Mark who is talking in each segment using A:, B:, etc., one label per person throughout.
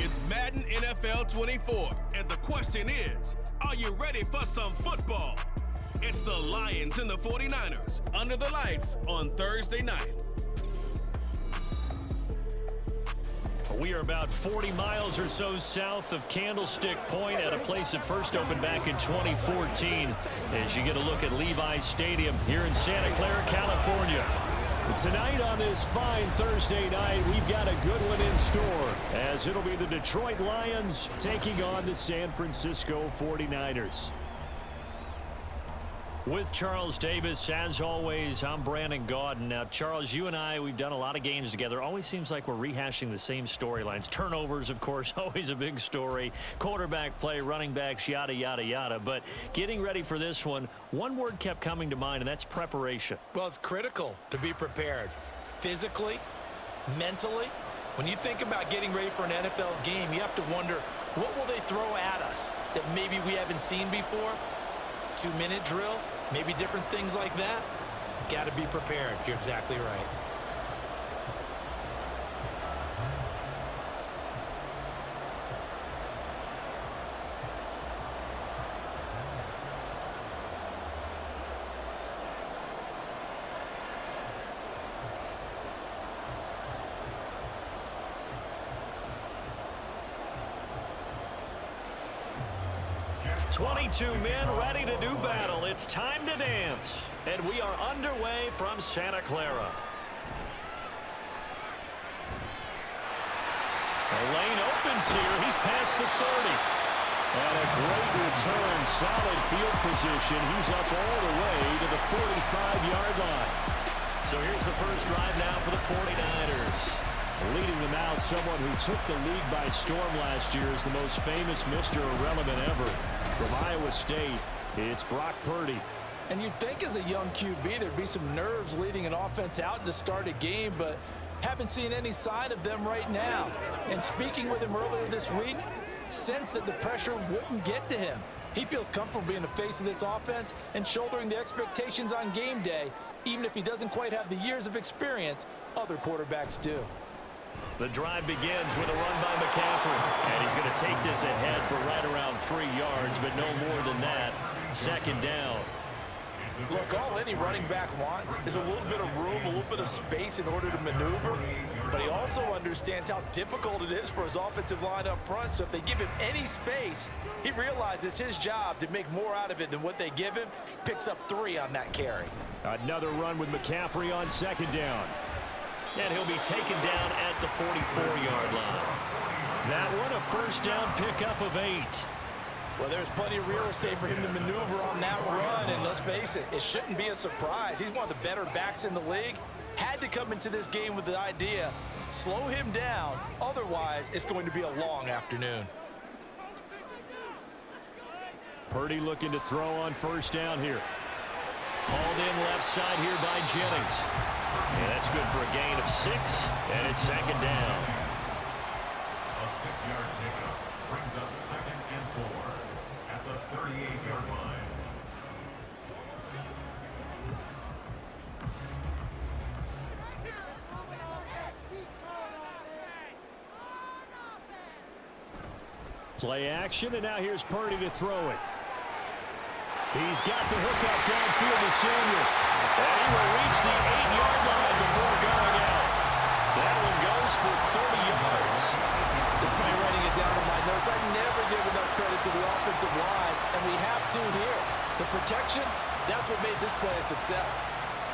A: It's Madden NFL 24, and the question is, are you ready for some football? It's the Lions and the 49ers under the lights on Thursday night.
B: We are about 40 miles or so south of Candlestick Point at a place that first opened back in 2014 as you get a look at Levi's Stadium here in Santa Clara, California. Tonight on this fine Thursday night, we've got a good one in store as it'll be the Detroit Lions taking on the San Francisco 49ers. With Charles Davis, as always, I'm Brandon Gaudin. Now, Charles, you and I, we've done a lot of games together. Always seems like we're rehashing the same storylines. Turnovers, of course, always a big story. Quarterback play, running backs, yada, yada, yada. But getting ready for this one word kept coming to mind, and that's preparation.
C: Well, it's critical to be prepared. Physically, mentally. When you think about getting ready for an NFL game, you have to wonder, what will they throw at us that maybe we haven't seen before? 2-minute drill, maybe different things like that. Got to be prepared. You're exactly right.
B: Two men ready to do battle. It's time to dance. And we are underway from Santa Clara. The lane opens here. He's past the 30. And a great return. Solid field position. He's up all the way to the 45-yard line. So here's the first drive now for the 49ers. Leading them out, someone who took the league by storm last year is the most famous Mr. Irrelevant ever. From Iowa State, it's Brock Purdy.
C: And you'd think as a young QB there'd be some nerves leading an offense out to start a game, but haven't seen any sign of them right now. And speaking with him earlier this week, sensed that the pressure wouldn't get to him. He feels comfortable being the face of this offense and shouldering the expectations on game day, even if he doesn't quite have the years of experience other quarterbacks do.
B: The drive begins with a run by McCaffrey, and he's going to take this ahead for right around 3 yards, but no more than that. Second down.
C: Look, all any running back wants is a little bit of room, a little bit of space in order to maneuver, but he also understands how difficult it is for his offensive line up front, so if they give him any space, he realizes his job to make more out of it than what they give him, picks up 3 on that carry.
B: Another run with McCaffrey on second down. And he'll be taken down at the 44-yard line. That one a first down pickup of 8.
C: Well, there's plenty of real estate for him to maneuver on that run, and let's face it, it shouldn't be a surprise. He's one of the better backs in the league. Had to come into this game with the idea, slow him down, otherwise it's going to be a long afternoon.
B: Purdy looking to throw on first down here. Hauled in left side here by Jennings. And that's good for a gain of 6, and it's second down.
D: A 6-yard pickup brings up 2nd and 4 at the 38-yard line.
B: Play action, and now here's Purdy to throw it. He's got the hook up downfield to Samuel. And he will reach the 8-yard line before going out. That one goes for 30 yards.
C: Despite writing it down in my notes, I never give enough credit to the offensive line, and we have to here. The protection, that's what made this play a success.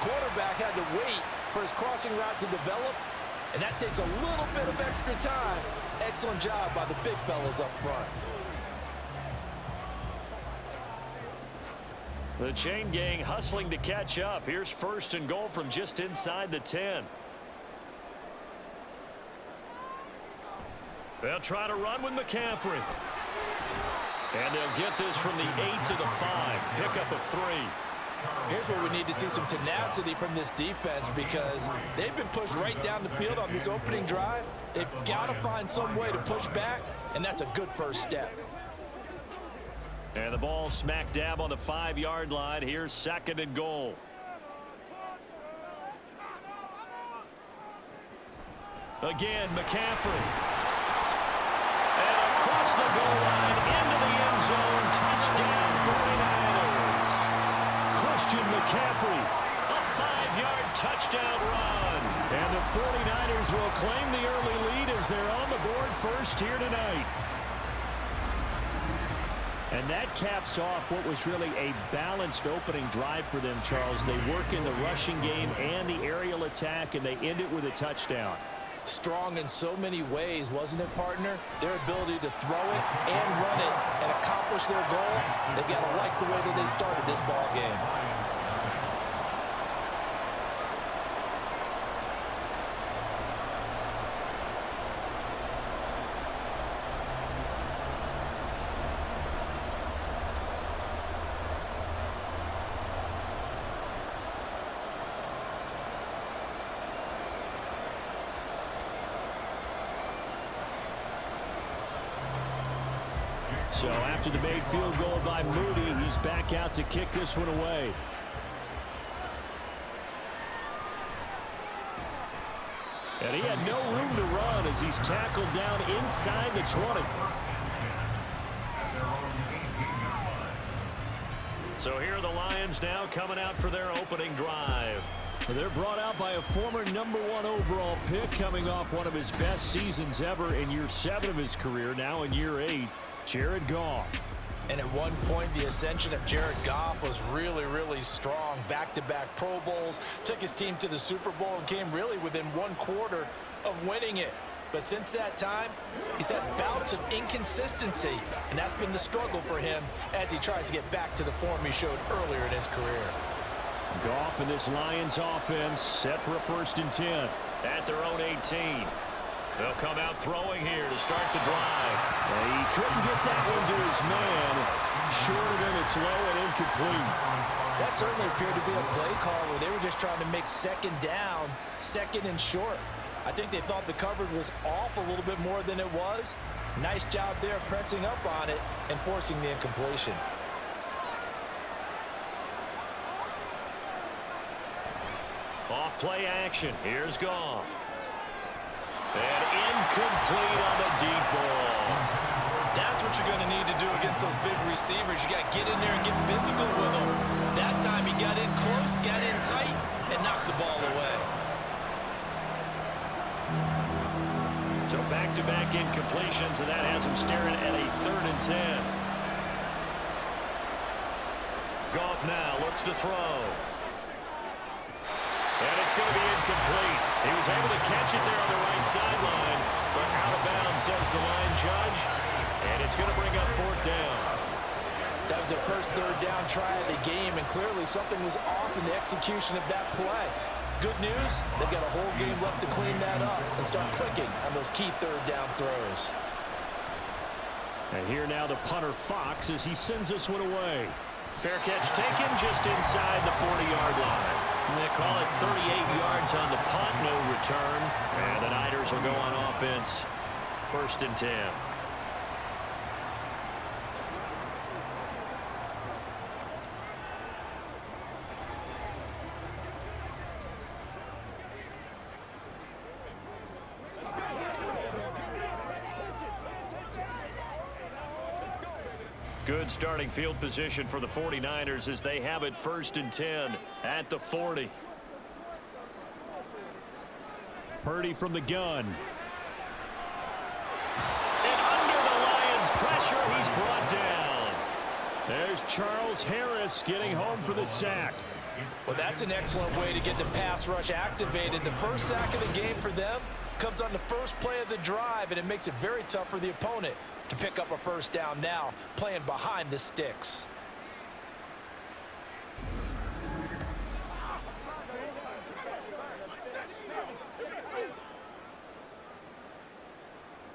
C: Quarterback had to wait for his crossing route to develop, and that takes a little bit of extra time. Excellent job by the big fellas up front.
B: The chain gang hustling to catch up. Here's first and goal from just inside the 10. They'll try to run with McCaffrey. And they'll get this from the 8 to the 5. Pickup of 3.
C: Here's where we need to see some tenacity from this defense because they've been pushed right down the field on this opening drive. They've got to find some way to push back, and that's a good first step.
B: And the ball smack dab on the 5-yard line. Here's second and goal. Again, McCaffrey. across the goal line into the end zone. Touchdown 49ers. Christian McCaffrey, a 5-yard touchdown run. And the 49ers will claim the early lead as they're on the board first here tonight. And that caps off what was really a balanced opening drive for them, Charles. They work in the rushing game and the aerial attack, and they end it with a touchdown.
C: Strong in so many ways, wasn't it, partner? Their ability to throw it and run it and accomplish their goal, they've got to like the way that they started this ball game.
B: So after the made field goal by Moody, he's back out to kick this one away. And he had no room to run as he's tackled down inside the 20. So here are the Lions now coming out for their opening drive. They're brought out by a former #1 overall pick coming off one of his best seasons ever in year 7 of his career, now in year 8, Jared Goff.
C: And at one point, the ascension of Jared Goff was really, really strong. Back-to-back Pro Bowls, took his team to the Super Bowl and came really within 1/4 of winning it. But since that time, he's had bouts of inconsistency, and that's been the struggle for him as he tries to get back to the form he showed earlier in his career.
B: Goff and this Lions offense set for a 1st and 10 at their own 18. They'll come out throwing here to start the drive. He couldn't get that one to his man. Short of him, it's low and incomplete.
C: That certainly appeared to be a play call where they were just trying to make 2nd down, 2nd and short. I think they thought the coverage was off a little bit more than it was. Nice job there pressing up on it and forcing the incompletion.
B: Off play action. Here's Goff. And incomplete on the deep ball.
C: That's what you're going to need to do against those big receivers. You got to get in there and get physical with them. That time he got in close, got in tight, and knocked the ball away.
B: So back-to-back incompletions, and that has him staring at a 3rd and 10. Goff now looks to throw. And it's going to be incomplete. He was able to catch it there on the right sideline, but out of bounds, says the line judge. And it's going to bring up 4th down.
C: That was their first 3rd down try of the game, and clearly something was off in the execution of that play. Good news, they've got a whole game left to clean that up and start clicking on those key 3rd down throws.
B: And here now the punter Fox as he sends this one away. Fair catch taken just inside the 40-yard line. And they call it 38 yards on the punt, no return. And the Niners will go on offense, 1st and 10. Good starting field position for the 49ers as they have it 1st and 10 at the 40. Purdy from the gun. And under the Lions' pressure, he's brought down. There's Charles Harris getting home for the sack.
C: Well, that's an excellent way to get the pass rush activated. The first sack of the game for them comes on the first play of the drive, and it makes it very tough for the opponent to pick up a 1st down now, playing behind the sticks.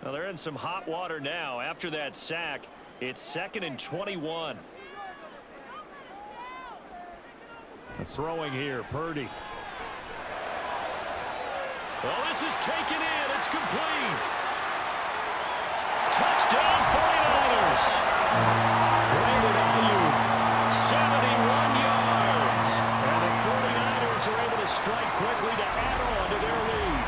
B: Well, they're in some hot water now. After that sack, it's 2nd and 21. Throwing here, Purdy. Well, this is taken in. It's complete. Touchdown 49ers. Brandon Ayuk, 71 yards. And the 49ers are able to strike quickly to add on to their lead.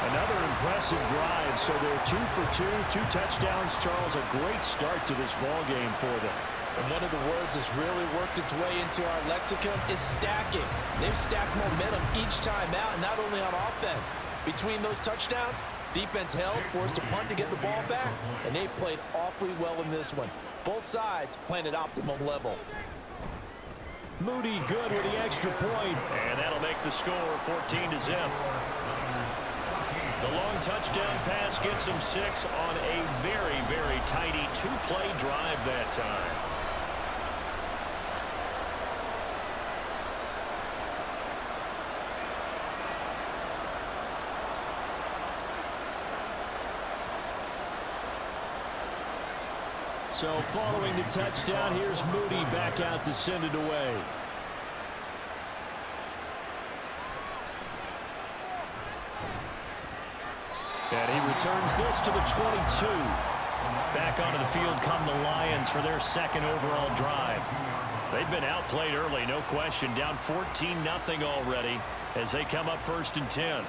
B: Another impressive impressive drive. So they're 2 for 2, 2 touchdowns. Charles, a great start to this ball game for them.
C: And one of the words that's really worked its way into our lexicon is stacking. They've stacked momentum each time out, and not only on offense. Between those touchdowns, defense held, forced a punt to get the ball back, and they played awfully well in this one. Both sides playing at optimum level.
B: Moody good with the extra point, and that'll make the score 14-0. The long touchdown pass gets them 6 on a very, very tidy 2-play drive that time. So following the touchdown, here's Moody back out to send it away. And he returns this to the 22. Back onto the field come the Lions for their second overall drive. They've been outplayed early, no question. Down 14-0 already as they come up 1st and 10.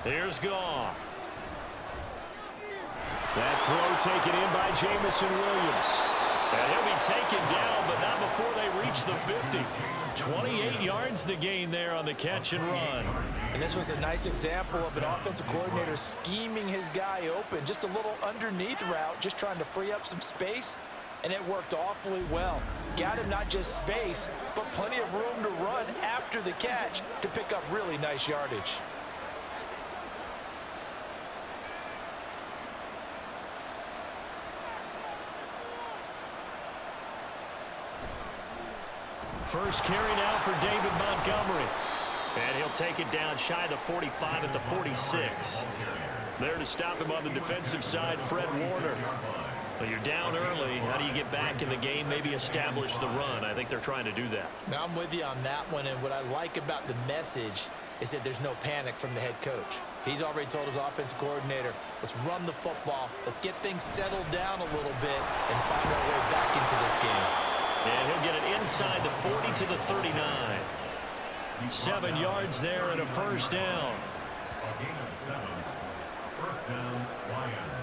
B: Here's Goff. That throw taken in by Jamison Williams. And he'll be taken down, but not before they reach the 50. 28 yards the gain there on the catch and run.
C: And this was a nice example of an offensive coordinator scheming his guy open. Just a little underneath route, just trying to free up some space, and it worked awfully well. Got him not just space, but plenty of room to run after the catch to pick up really nice yardage.
B: First carry now for David Montgomery. And he'll take it down shy of the 45 at the 46. There to stop him on the defensive side, Fred Warner. Well, you're down early. How do you get back in the game, maybe establish the run? I think they're trying to do that.
C: Now, I'm with you on that one, and what I like about the message is that there's no panic from the head coach. He's already told his offensive coordinator, let's run the football, let's get things settled down a little bit and find our way back into this game.
B: And he'll get it inside the 40 to the 39. 7 yards there and a first down.
D: A gain of 7. First down, Lions.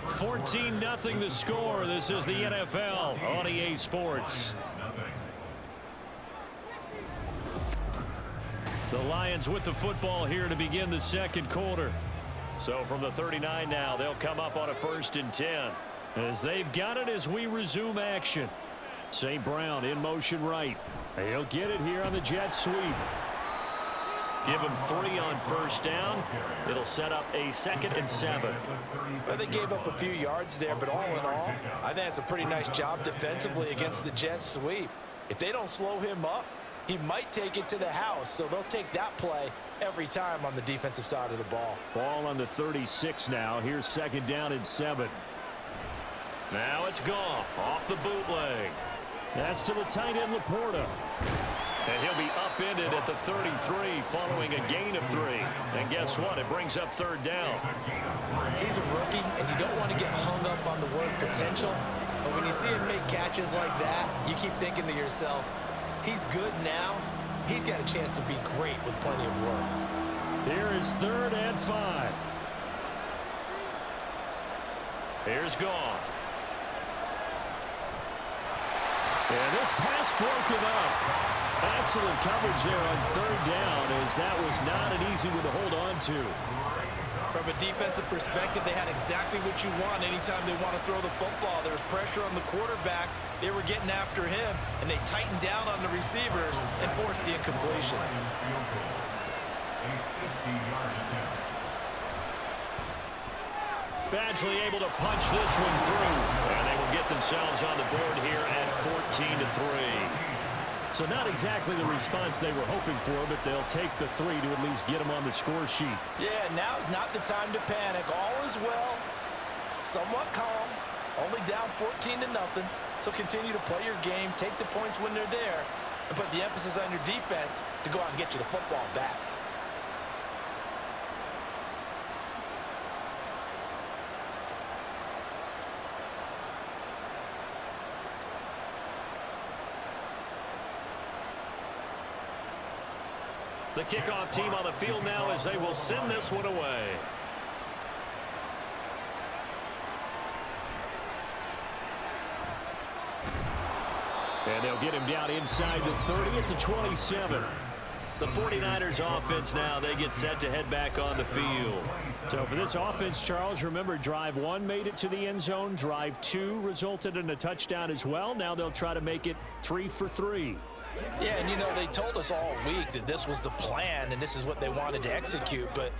B: $14-0 the score. This is the NFL on EA Sports. The Lions with the football here to begin the second quarter. So from the 39 now, they'll come up on a 1st and 10. As they've got it as we resume action. St. Brown in motion right. He'll get it here on the jet sweep. Give him 3 on first down. It'll set up a 2nd and 7.
C: Well, they gave up a few yards there, but all in all, I think it's a pretty nice job defensively against the jet sweep. If they don't slow him up, he might take it to the house, so they'll take that play every time on the defensive side of the ball.
B: Ball on the 36 now. Here's 2nd down and 7. Now it's Goff off the bootleg. That's to the tight end, Laporta. And he'll be upended at the 33 following a gain of 3. And guess what? It brings up 3rd down.
C: He's a rookie, and you don't want to get hung up on the word potential. But when you see him make catches like that, you keep thinking to yourself, he's good now. He's got a chance to be great with plenty of work.
B: Here is 3rd and 5. Here's Goff. And this pass broken up. Excellent coverage there on 3rd down, as that was not an easy one to hold on to.
C: From a defensive perspective, they had exactly what you want anytime they want to throw the football. There was pressure on the quarterback. They were getting after him, and they tightened down on the receivers and forced the incompletion.
B: Badgley able to punch this one through, and they will get themselves on the board here at 14-3. So not exactly the response they were hoping for, but they'll take the 3 to at least get them on the score sheet.
C: Yeah, now is not the time to panic. All is well, somewhat calm, only down 14-0. So continue to play your game, take the points when they're there, and put the emphasis on your defense to go out and get you the football back.
B: The kickoff team on the field now as they will send this one away. And they'll get him down inside the 30 at the 27. The 49ers offense now, they get set to head back on the field. So for this offense, Charles, remember drive 1 made it to the end zone. Drive 2 resulted in a touchdown as well. Now they'll try to make it 3 for 3.
C: Yeah, and you know, they told us all week that this was the plan and this is what they wanted to execute, but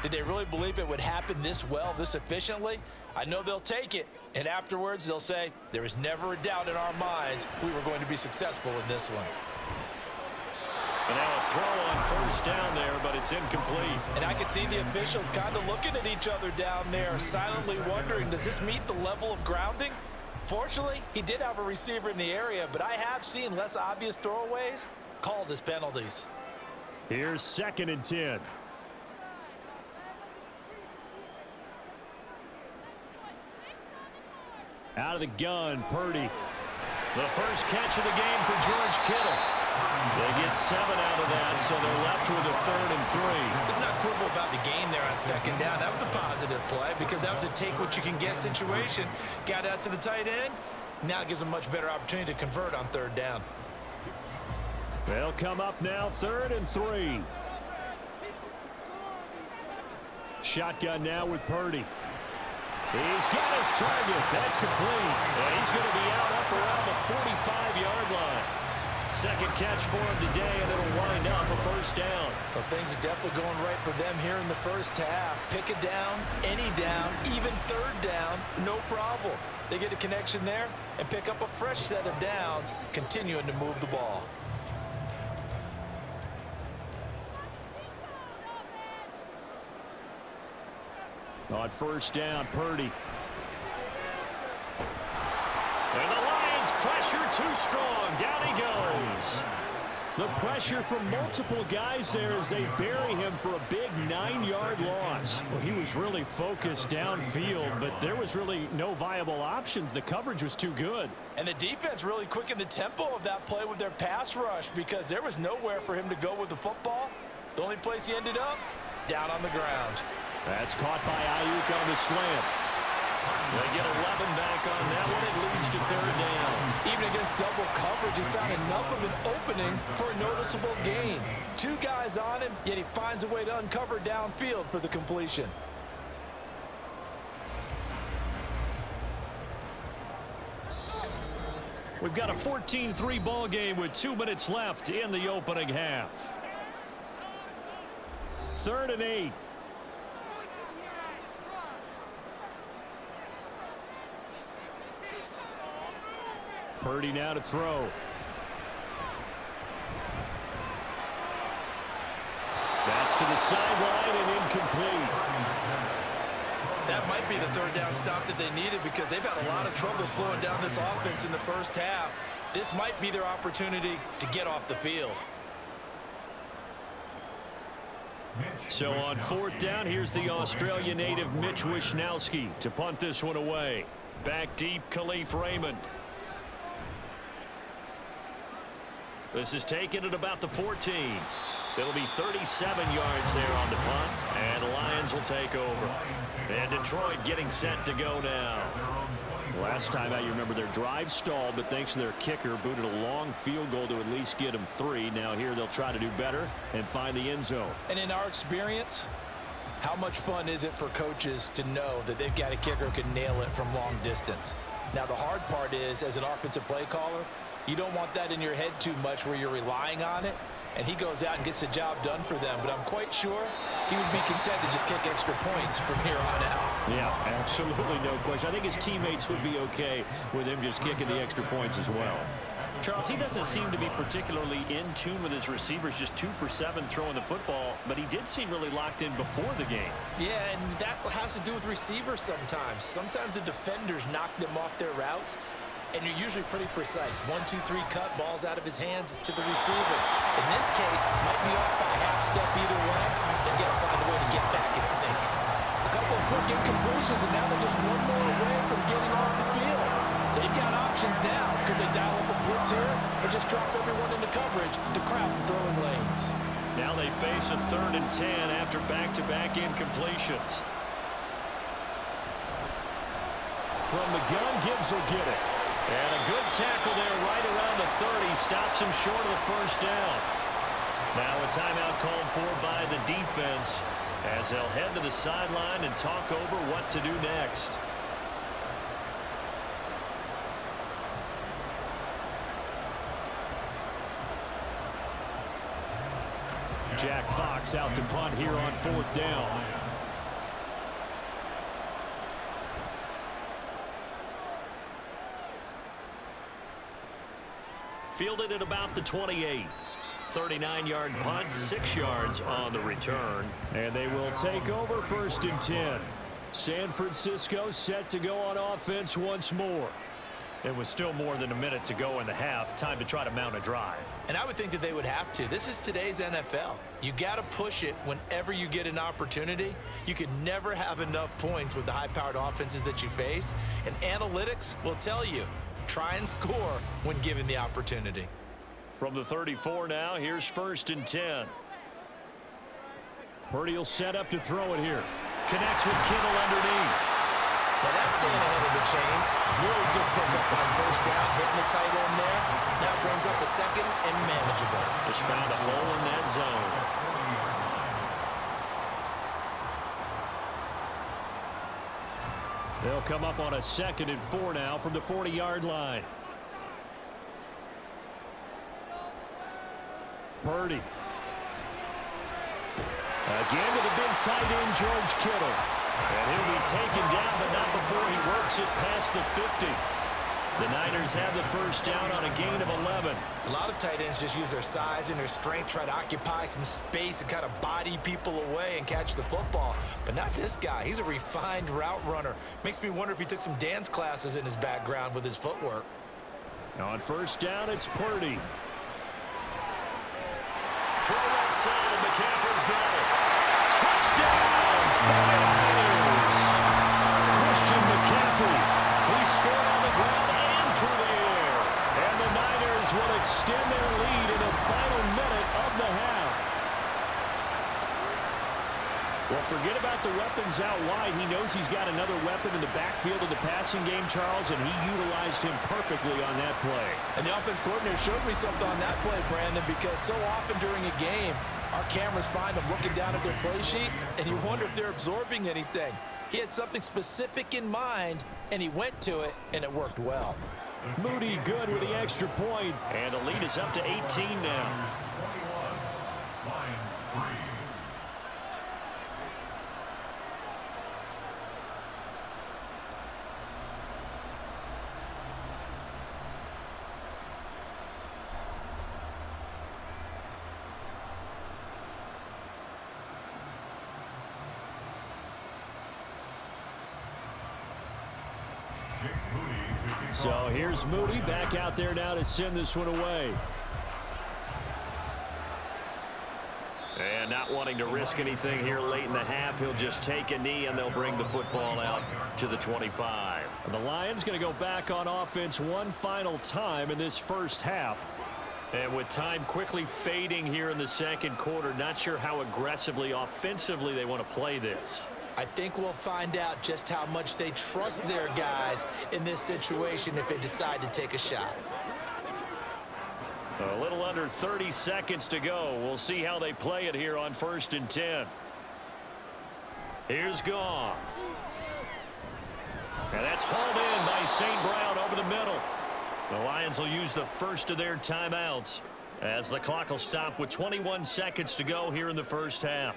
C: did they really believe it would happen this well, this efficiently? I know they'll take it, and afterwards they'll say, there was never a doubt in our minds we were going to be successful in this one.
B: And now a throw on first down there, but it's incomplete.
C: And I can see the officials kind of looking at each other down there, silently wondering, does this meet the level of grounding? Fortunately, he did have a receiver in the area, but I have seen less obvious throwaways called as penalties.
B: Here's 2nd and 10. Out of the gun, Purdy. The first catch of the game for George Kittle. They get 7 out of that, so they're left with a 3rd and 3.
C: Let's not quibble about the game there on 2nd down. That was a positive play because that was a take-what-you-can-get situation. Got out to the tight end. Now it gives them a much better opportunity to convert on 3rd down.
B: They'll come up now, 3rd and 3. Shotgun now with Purdy. He's got his target. That's complete. And he's going to be out up around the 45-yard line. 2nd catch for him today, and it'll wind up a 1st down.
C: Well, things are definitely going right for them here in the first half. Pick a down, any down, even 3rd down, no problem. They get a connection there and pick up a fresh set of downs, continuing to move the ball.
B: On 1st down, Purdy. And the Lions pressure too strong. Down he goes. The pressure from multiple guys there as they bury him for a big 9-yard loss. Well, he was really focused downfield, but there was really no viable options. The coverage was too good.
C: And the defense really quickened the tempo of that play with their pass rush because there was nowhere for him to go with the football. The only place he ended up, down on the ground.
B: That's caught by Ayuk on the slant. They get 11 back on that one. It leads to 3rd down.
C: Even against double coverage, he found enough of an opening for a noticeable gain. 2 guys on him, yet he finds a way to uncover downfield for the completion.
B: We've got a 14-3 ball game with 2 minutes left in the opening half. 3rd and 8. Purdy now to throw. That's to the sideline and incomplete.
C: That might be the 3rd down stop that they needed because they've had a lot of trouble slowing down this offense in the first half. This might be their opportunity to get off the field.
B: So on 4th down, here's the Australia native Mitch Wishnowsky to punt this one away. Back deep, Khalif Raymond. This is taken at about the 14. It'll be 37 yards there on the punt, and the Lions will take over. And Detroit getting set to go now. Last time out, you remember their drive stalled, but thanks to their kicker, booted a long field goal to at least get them 3. Now here they'll try to do better and find the end zone.
C: And in our experience, how much fun is it for coaches to know that they've got a kicker who can nail it from long distance? Now the hard part is, as an offensive play caller, you don't want that in your head too much where you're relying on it, and he goes out and gets the job done for them. But I'm quite sure he would be content to just kick extra points from here on out.
B: Yeah, absolutely no question. I think his teammates would be okay with him just kicking the extra points as well. Charles, he doesn't seem to be particularly in tune with his receivers, just 2 for 7 throwing the football, but he did seem really locked in before the game.
C: Yeah, and that has to do with receivers sometimes. Sometimes the defenders knock them off their routes, and you're usually pretty precise. 1, 2, 3 cut, balls out of his hands to the receiver. In this case, might be off by a half step either way. They've got to find a way to get back in sync. A couple of quick incompletions, and now they're just one more away from getting off the field. They've got options now. Could they dial up a blitz here or just drop everyone into coverage to crowd the throwing lanes?
B: Now they face a 3rd and 10 after back-to-back incompletions. From the gun, Gibbs will get it. And a good tackle there right around the 30. Stops him short of the first down. Now a timeout called for by the defense as they'll head to the sideline and talk over what to do next. Jack Fox out to punt here on 4th down. Fielded at about the 28. 39-yard punt, 6 yards on the return. And they will take over 1st and 10. San Francisco set to go on offense once more. It was still more than a minute to go in the half. Time to try to mount a drive.
C: And I would think that they would have to. This is today's NFL. You got to push it whenever you get an opportunity. You can never have enough points with the high-powered offenses that you face. And analytics will tell you, try and score when given the opportunity.
B: From the 34 now, here's 1st and 10. Purdy will set up to throw it here. Connects with Kittle underneath.
C: Now that's staying ahead of the chains. Really good pickup on 1st down, hitting the tight end there. Now brings up a 2nd and manageable.
B: Just found a hole in that zone. They'll come up on a 2nd and 4 now from the 40-yard line. Purdy. Again to the big tight end, George Kittle. And he'll be taken down, but not before he works it past the 50. The Niners have the 1st down on a gain of 11.
C: A lot of tight ends just use their size and their strength, try to occupy some space and kind of body people away and catch the football. But not this guy. He's a refined route runner. Makes me wonder if he took some dance classes in his background with his footwork.
B: On 1st down, it's Purdy. Throw left side, McCaffrey's got it. Touchdown, 49ers. Christian McCaffrey. He scored on the ground and through the air. And the Niners will extend their lead in the final minute of the half. Well, forget about the weapons out wide. He knows he's got another weapon in the backfield of the passing game, Charles, and he utilized him perfectly on that play.
C: And the offense coordinator showed me something on that play, Brandon, because so often during a game, our cameras find them looking down at their play sheets, and you wonder if they're absorbing anything. He had something specific in mind, and he went to it, and it worked well.
B: Moody good with the extra point, and the lead is up to 18 now. So here's Moody back out there now to send this one away. And not wanting to risk anything here late in the half, he'll just take a knee and they'll bring the football out to the 25. And the Lions going to go back on offense one final time in this 1st half. And with time quickly fading here in the 2nd quarter, not sure how aggressively, offensively they want to play this.
C: I think we'll find out just how much they trust their guys in this situation if they decide to take a shot.
B: A little under 30 seconds to go. We'll see how they play it here on 1st and 10. Here's Goff. And that's hauled in by St. Brown over the middle. The Lions will use the first of their timeouts as the clock will stop with 21 seconds to go here in the 1st half.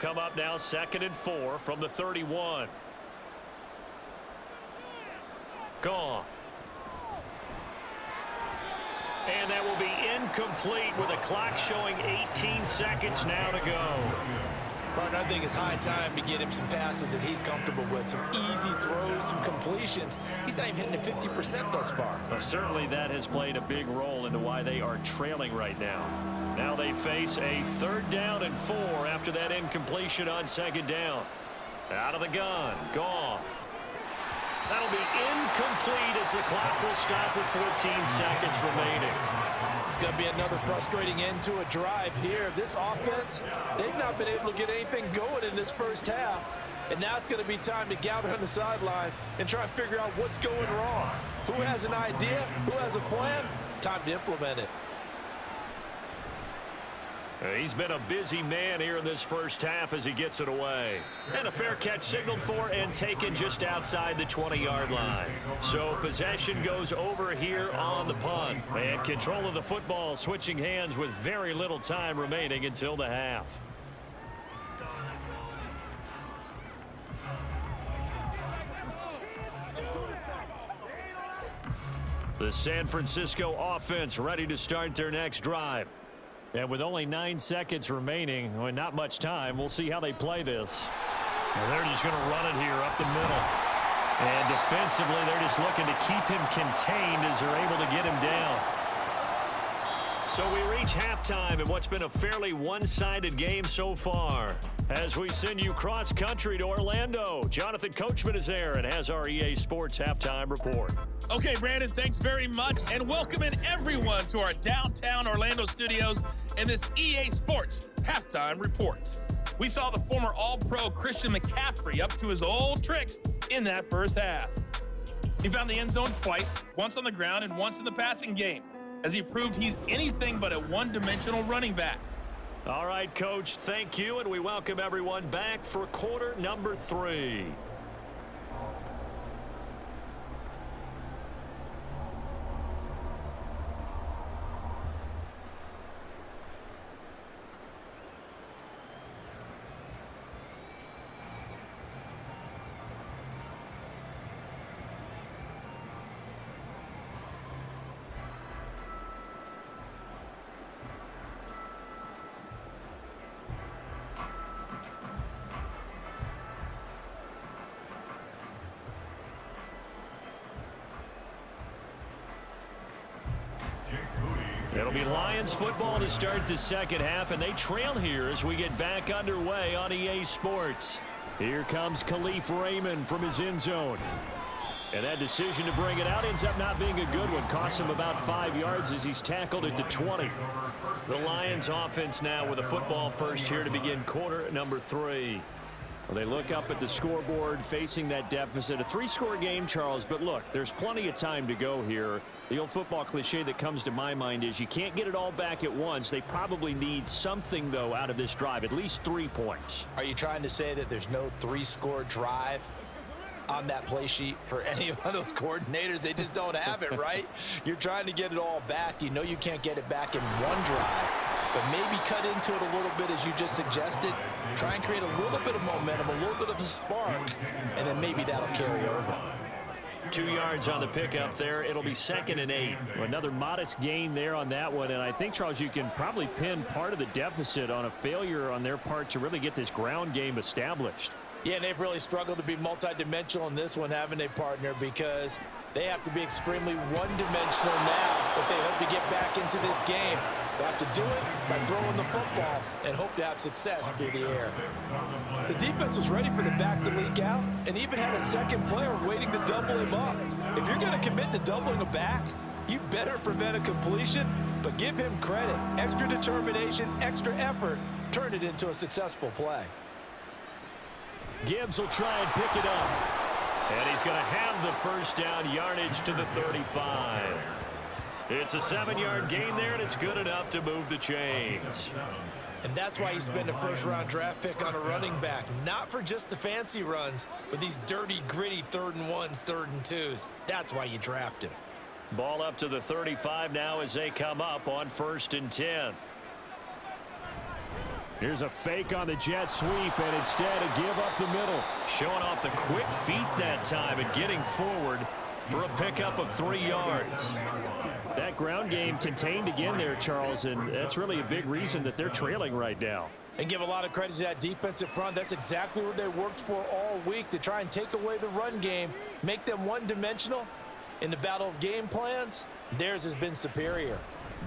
B: come up now 2nd and 4 from the 31. Gone. And that will be incomplete with a clock showing 18 seconds now to go.
C: Martin, I think it's high time to get him some passes that he's comfortable with. Some easy throws, some completions. He's not even hitting at 50% thus far.
B: Well, certainly that has played a big role into why they are trailing right now. Now they face a 3rd down and 4 after that incompletion on 2nd down. Out of the gun, Goff. That'll be incomplete as the clock will stop with 14 seconds remaining.
C: It's going to be another frustrating end to a drive here. This offense, they've not been able to get anything going in this first half. And now it's going to be time to gather on the sidelines and try and figure out what's going wrong. Who has an idea? Who has a plan? Time to implement it.
B: He's been a busy man here in this first half as he gets it away. And a fair catch signaled for and taken just outside the 20-yard line. So possession goes over here on the punt. And control of the football switching hands with very little time remaining until the half. The San Francisco offense ready to start their next drive. And with only 9 seconds remaining, well, not much time, we'll see how they play this. And they're just going to run it here up the middle. And defensively, they're just looking to keep him contained as they're able to get him down. So we reach halftime in what's been a fairly one-sided game so far. As we send you cross-country to Orlando, Jonathan Coachman is there and has our EA Sports Halftime Report.
E: Okay, Brandon, thanks very much, and welcoming everyone to our downtown Orlando studios and this EA Sports Halftime Report. We saw the former All-Pro Christian McCaffrey up to his old tricks in that first half. He found the end zone twice, once on the ground and once in the passing game, as he proved he's anything but a one-dimensional running back.
B: All right, Coach, thank you, and we welcome everyone back for quarter number 3. It'll be Lions football to start the second half, and they trail here as we get back underway on EA Sports. Here comes Khalif Raymond from his end zone. And that decision to bring it out ends up not being a good one. Costs him about 5 yards as he's tackled at the 20. The Lions offense now with a football first here to begin quarter number 3. Well, they look up at the scoreboard facing that deficit. A 3-score game, Charles, but look, there's plenty of time to go here. The old football cliche that comes to my mind is you can't get it all back at once. They probably need something, though, out of this drive, at least 3 points.
C: Are you trying to say that there's no 3-score drive on that play sheet for any of those coordinators? They just don't have it, right? You're trying to get it all back. You know you can't get it back in one drive, but maybe cut into it a little bit as you just suggested. Try and create a little bit of momentum, a little bit of a spark, and then maybe that'll carry over.
B: 2 yards on the pickup there. It'll be 2nd and 8. Another modest gain there on that one. And I think, Charles, you can probably pin part of the deficit on a failure on their part to really get this ground game established.
C: Yeah, and they've really struggled to be multidimensional in this one, haven't they, partner? Because they have to be extremely one-dimensional now if they hope to get back into this game. They have to do it by throwing the football and hope to have success through the air. The defense was ready for the back to leak out and even had a second player waiting to double him up. If you're going to commit to doubling a back, you better prevent a completion, but give him credit. Extra determination, extra effort, turn it into a successful play.
B: Gibbs will try and pick it up. And he's going to have the first down, yardage to the 35. It's a 7-yard gain there, and it's good enough to move the chains.
C: And that's why he's been a first-round draft pick on a running back. Not for just the fancy runs, but these dirty, gritty 3rd and 1s, 3rd and 2s. That's why you draft him.
B: Ball up to the 35 now as they come up on 1st and 10. Here's a fake on the jet sweep, and instead a give up the middle.
F: Showing off the quick feet that time and getting forward for a pickup of 3 yards.
B: That ground game contained again there, Charles, and that's really a big reason that they're trailing right now.
C: And give a lot of credit to that defensive front. That's exactly what they worked for all week, to try and take away the run game, make them one-dimensional. In the battle of game plans, theirs has been superior.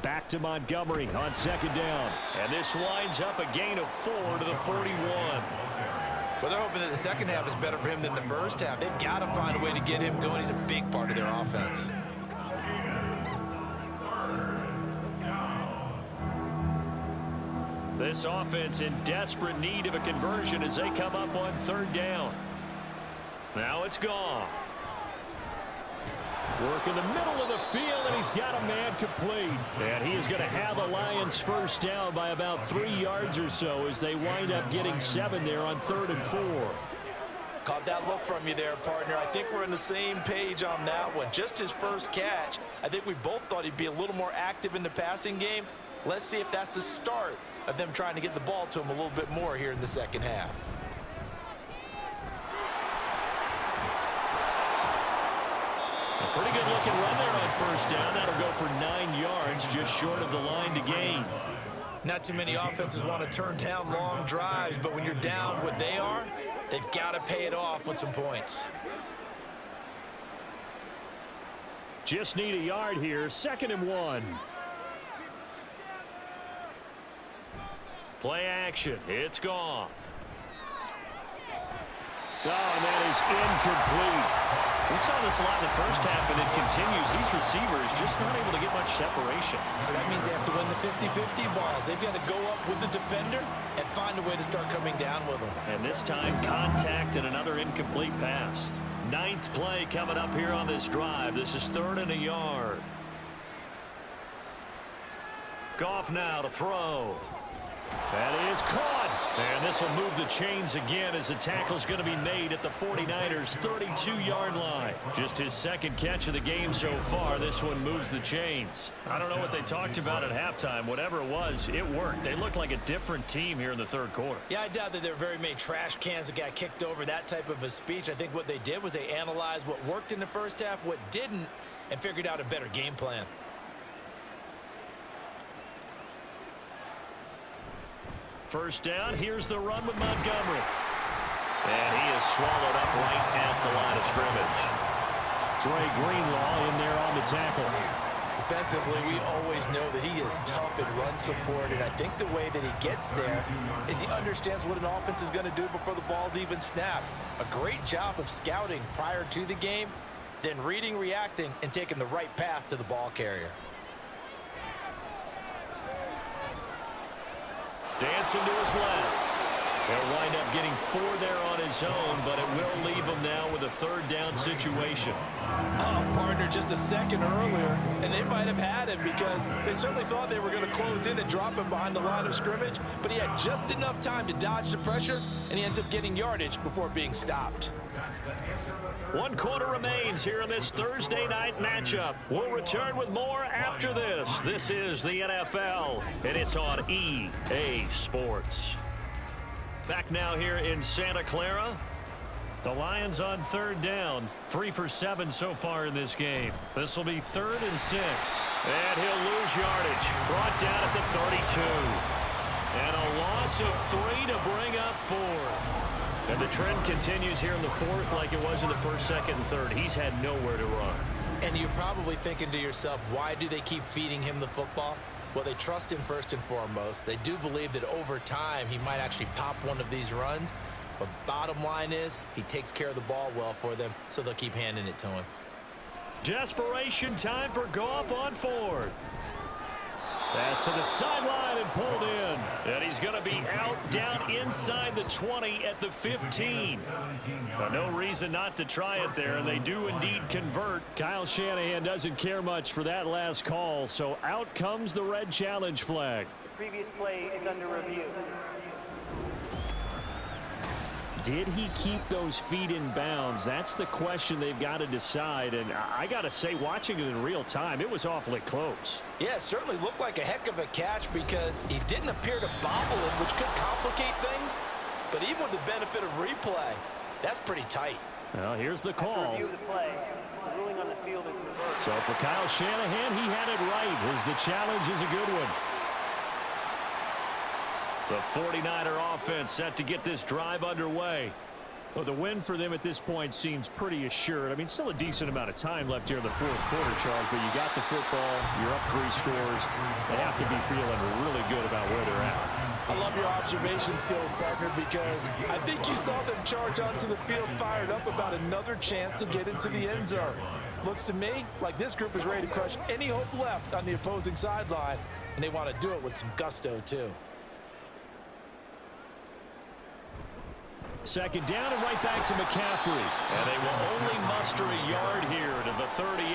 B: Back to Montgomery on 2nd down.
F: And this winds up a gain of 4 to the 41.
C: Well, they're hoping that the second half is better for him than the first half. They've got to find a way to get him going. He's a big part of their offense.
B: This offense in desperate need of a conversion as they come up on 3rd down. Now it's Goff. Work in the middle of the field, and he's got a man complete. And he is going to have the Lions first down by about 3 yards or so as they wind up getting 7 there on 3rd and 4.
C: Caught that look from you there, partner. I think we're on the same page on that one. Just his first catch. I think we both thought he'd be a little more active in the passing game. Let's see if that's the start of them trying to get the ball to him a little bit more here in the second half.
B: A pretty good looking run there on 1st down. That'll go for 9 yards, just short of the line to gain.
C: Not too many offenses want to turn down long drives, but when you're down what they are, they've got to pay it off with some points.
B: Just need a yard here. 2nd and 1.
F: Play action. It's Goff.
B: Oh, and that is incomplete.
F: We saw this a lot in the first half, and it continues. These receivers just not able to get much separation.
C: So that means they have to win the 50-50 balls. They've got to go up with the defender and find a way to start coming down with them.
F: And this time, contact and another incomplete pass. 9th play coming up here on this drive. This is 3rd and a yard. Goff now to throw.
B: That is caught.
F: And this will move the chains again as the tackle's going to be made at the 49ers' 32-yard line. Just his 2nd catch of the game so far. This one moves the chains. I don't know what they talked about at halftime. Whatever it was, it worked. They looked like a different team here in the 3rd quarter.
C: Yeah, I doubt that there were very many trash cans that got kicked over, that type of a speech. I think what they did was they analyzed what worked in the first half, what didn't, and figured out a better game plan.
F: First down, here's the run with Montgomery. And he is swallowed up right at the line of scrimmage.
B: Dre Greenlaw in there on the tackle.
C: Defensively, we always know that he is tough in run support, and I think the way that he gets there is he understands what an offense is going to do before the ball's even snapped. A great job of scouting prior to the game, then reading, reacting, and taking the right path to the ball carrier.
F: Dancing to his left. He'll wind up getting 4 there on his own, but it will leave him now with a 3rd down situation.
C: Oh, partner, just a second earlier, and they might have had him because they certainly thought they were going to close in and drop him behind the line of scrimmage, but he had just enough time to dodge the pressure, and he ends up getting yardage before being stopped.
F: 1 quarter remains here in this Thursday night matchup. We'll return with more after this. This is the NFL, and it's on EA Sports. Back now here in Santa Clara. The Lions on 3rd down. 3 for 7 so far in this game. This will be 3rd and 6. And he'll lose yardage. Brought down at the 32. And a loss of 3 to bring up 4th. And the trend continues here in the 4th like it was in the 1st, 2nd, and 3rd. He's had nowhere to run.
C: And you're probably thinking to yourself, why do they keep feeding him the football? Well, they trust him first and foremost. They do believe that over time he might actually pop one of these runs. But bottom line is he takes care of the ball well for them, so they'll keep handing it to him.
F: Desperation time for Goff on 4th.
B: Pass to the sideline and pulled in.
F: And he's going to be out down inside the 20 at the 15. Now, no reason not to try it there, and they do indeed convert.
B: Kyle Shanahan doesn't care much for that last call, so out comes the red challenge flag.
G: The previous play is under review.
F: Did he keep those feet in bounds? That's the question they've got to decide. And I got to say, watching it in real time, it was awfully close.
C: Yeah, it certainly looked like a heck of a catch because he didn't appear to bobble it, which could complicate things. But even with the benefit of replay, that's pretty tight.
F: Well, here's the call. So for Kyle Shanahan, he had it right, as the challenge is a good one. The 49er offense set to get this drive underway. Well, the win for them at this point seems pretty assured. I mean, still a decent amount of time left here in the fourth quarter, Charles, but you got the football, you're up 3 scores. They have to be feeling really good about where they're at.
C: I love your observation skills, partner, because I think you saw them charge onto the field fired up about another chance to get into the end zone. Looks to me like this group is ready to crush any hope left on the opposing sideline, and they want to do it with some gusto, too.
F: Second down and right back to McCaffrey. And they will only muster a yard here to the 38.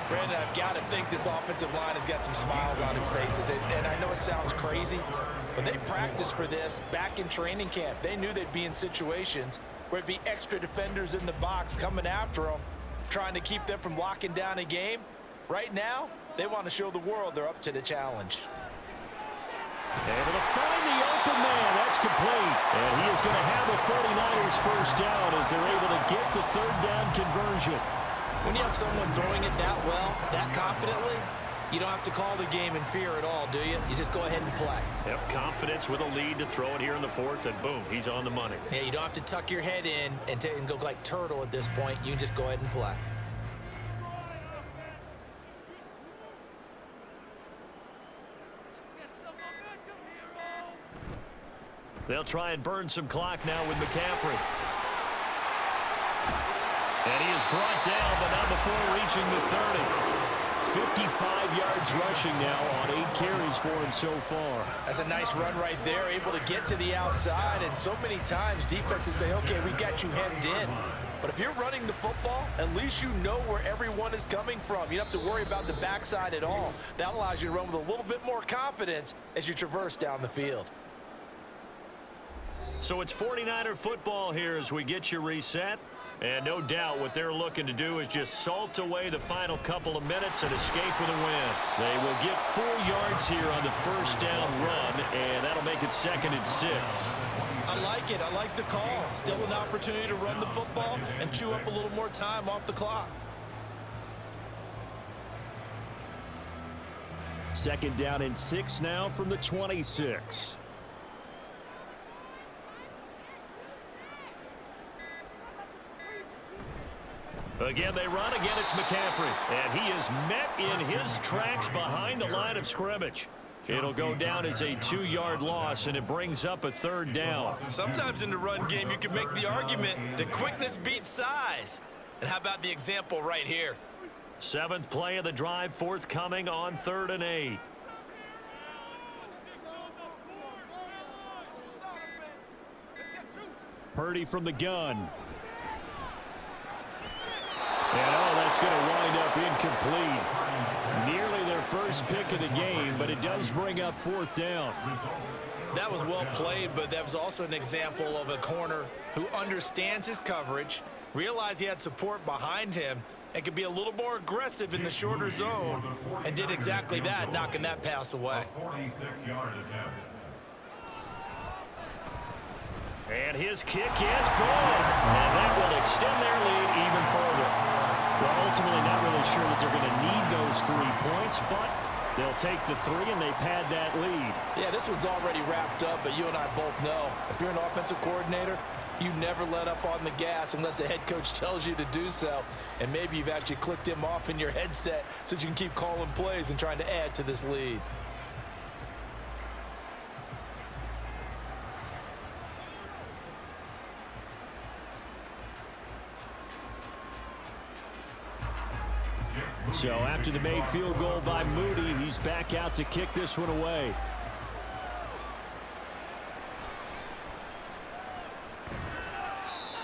C: Brandon, I've got to think this offensive line has got some smiles on its faces. And I know it sounds crazy, but they practiced for this back in training camp. They knew they'd be in situations where it'd be extra defenders in the box coming after them, trying to keep them from locking down a game. Right now, they want to show the world they're up to the challenge.
F: Able to find the open man. That's complete. And he is going to have the 49ers first down as they're able to get the third down conversion.
C: When you have someone throwing it that well, that confidently, you don't have to call the game in fear at all, do you? You just go ahead and play.
F: Yep, confidence with a lead to throw it here in the fourth, and boom, he's on the money.
C: Yeah, you don't have to tuck your head in and go like turtle at this point. You can just go ahead and play.
F: They'll try and burn some clock now with McCaffrey. And he is brought down, but not before reaching the 30. 55 yards rushing now on 8 carries for him so far.
C: That's a nice run right there, able to get to the outside. And so many times defenses say, okay, we got you hemmed in. But if you're running the football, at least you know where everyone is coming from. You don't have to worry about the backside at all. That allows you to run with a little bit more confidence as you traverse down the field.
F: So it's 49er football here as we get you reset. And no doubt what they're looking to do is just salt away the final couple of minutes and escape with a win. They will get 4 yards here on the first down run, and that'll make it 2nd and 6.
C: I like it. I like the call. Still an opportunity to run the football and chew up a little more time off the clock.
F: 2nd down and 6 now from the 26. Again, they run. Again, it's McCaffrey. And he is met in his tracks behind the line of scrimmage. It'll go down as a 2-yard loss, and it brings up a 3rd down.
C: Sometimes in the run game, you can make the argument that quickness beats size. And how about the example right here?
F: 7th play of the drive, forthcoming on 3rd and 8. Purdy from the gun. And that's going to wind up incomplete. Nearly their first pick of the game, but it does bring up 4th down.
C: That was well played, but that was also an example of a corner who understands his coverage, realized he had support behind him, and could be a little more aggressive in the shorter zone, and did exactly that, knocking that pass away.
D: 46-yard attempt.
F: And his kick is good. And that will extend their lead even further. Well, ultimately not really sure that they're going to need those 3 points, but they'll take the 3 and they pad that lead.
C: Yeah, this one's already wrapped up, but you and I both know if you're an offensive coordinator, you never let up on the gas unless the head coach tells you to do so. And maybe you've actually clicked him off in your headset so you can keep calling plays and trying to add to this lead.
F: So after the made field goal by Moody, he's back out to kick this one away.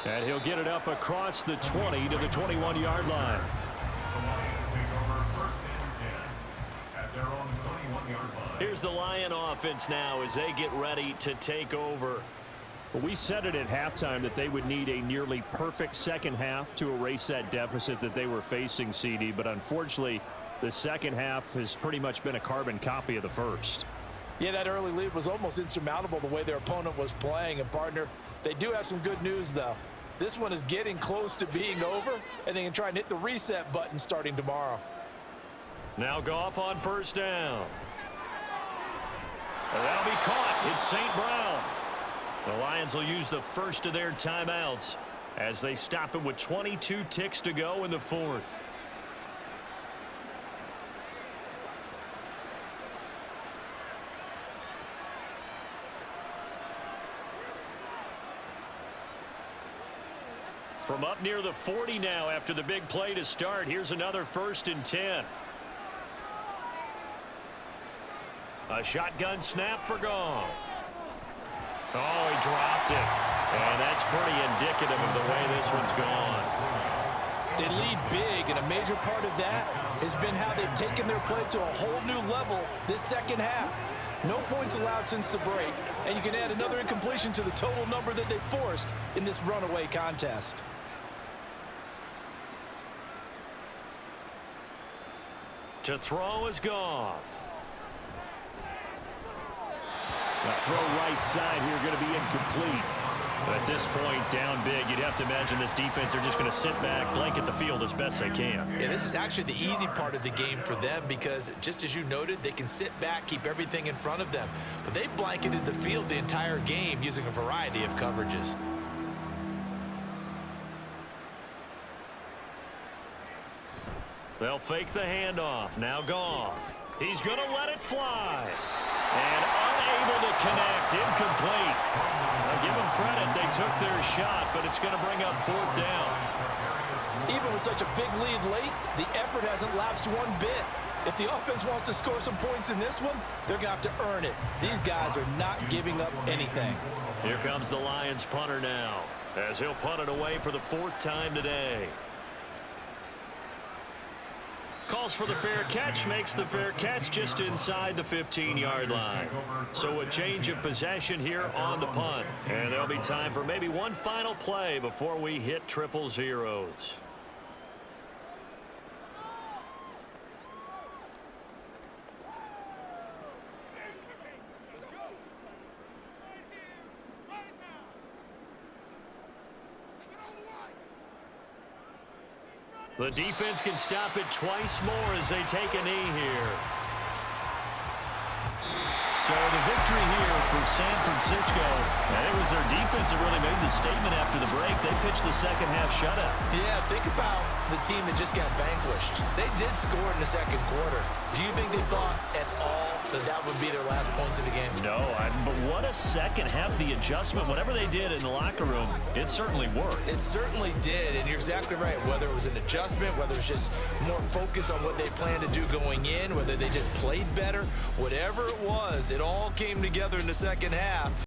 F: And he'll get it up across the 20 to the 21-yard line.
D: The Lions take over 1st and 10 at their own 21-yard line.
F: Here's the Lion offense now as they get ready to take over.
B: Well, we said it at halftime that they would need a nearly perfect second half to erase that deficit that they were facing, CD. But unfortunately, the second half has pretty much been a carbon copy of the first.
C: Yeah, that early lead was almost insurmountable the way their opponent was playing. And, partner, they do have some good news, though. This one is getting close to being over, and they can try and hit the reset button starting tomorrow.
F: Now Goff on first down. And that'll be caught. It's St. Brown. The Lions will use the first of their timeouts as they stop it with 22 ticks to go in the fourth. From up near the 40 now after the big play to start. Here's another 1st and 10. A shotgun snap for Goff. Oh, he dropped it. And that's pretty indicative of the way this one's gone.
C: They lead big, and a major part of that has been how they've taken their play to a whole new level this second half. No points allowed since the break, and you can add another incompletion to the total number that they forced in this runaway contest.
F: To throw is Goff.
B: That throw right side here going to be incomplete. But at this point, down big, you'd have to imagine this defense are just going to sit back, blanket the field as best they can.
C: Yeah, this is actually the easy part of the game for them because, just as you noted, they can sit back, keep everything in front of them. But they've blanketed the field the entire game using a variety of coverages.
F: They'll fake the handoff. Now Goff. He's going to let it fly. And unable to connect. Incomplete. I'll give them credit. They took their shot, but it's going to bring up 4th down.
C: Even with such a big lead late, the effort hasn't lapsed one bit. If the offense wants to score some points in this one, they're going to have to earn it. These guys are not giving up anything.
F: Here comes the Lions punter now, as he'll punt it away for the 4th time today. Calls for the fair catch, makes the fair catch just inside the 15-yard line. So a change of possession here on the punt. And there'll be time for maybe one final play before we hit triple zeros. The defense can stop it twice more as they take a knee here. So the victory here for San Francisco, and it was their defense that really made the statement after the break. They pitched the second half shutout.
C: Yeah, think about the team that just got vanquished. They did score in the second quarter. Do you think they thought at all that that would be their last points of the game?
F: No, but what a second half. The adjustment, whatever they did in the locker room, it certainly worked.
C: It certainly did, and you're exactly right. Whether it was an adjustment, whether it was just more focus on what they planned to do going in, whether they just played better, whatever it was, it all came together in the second half.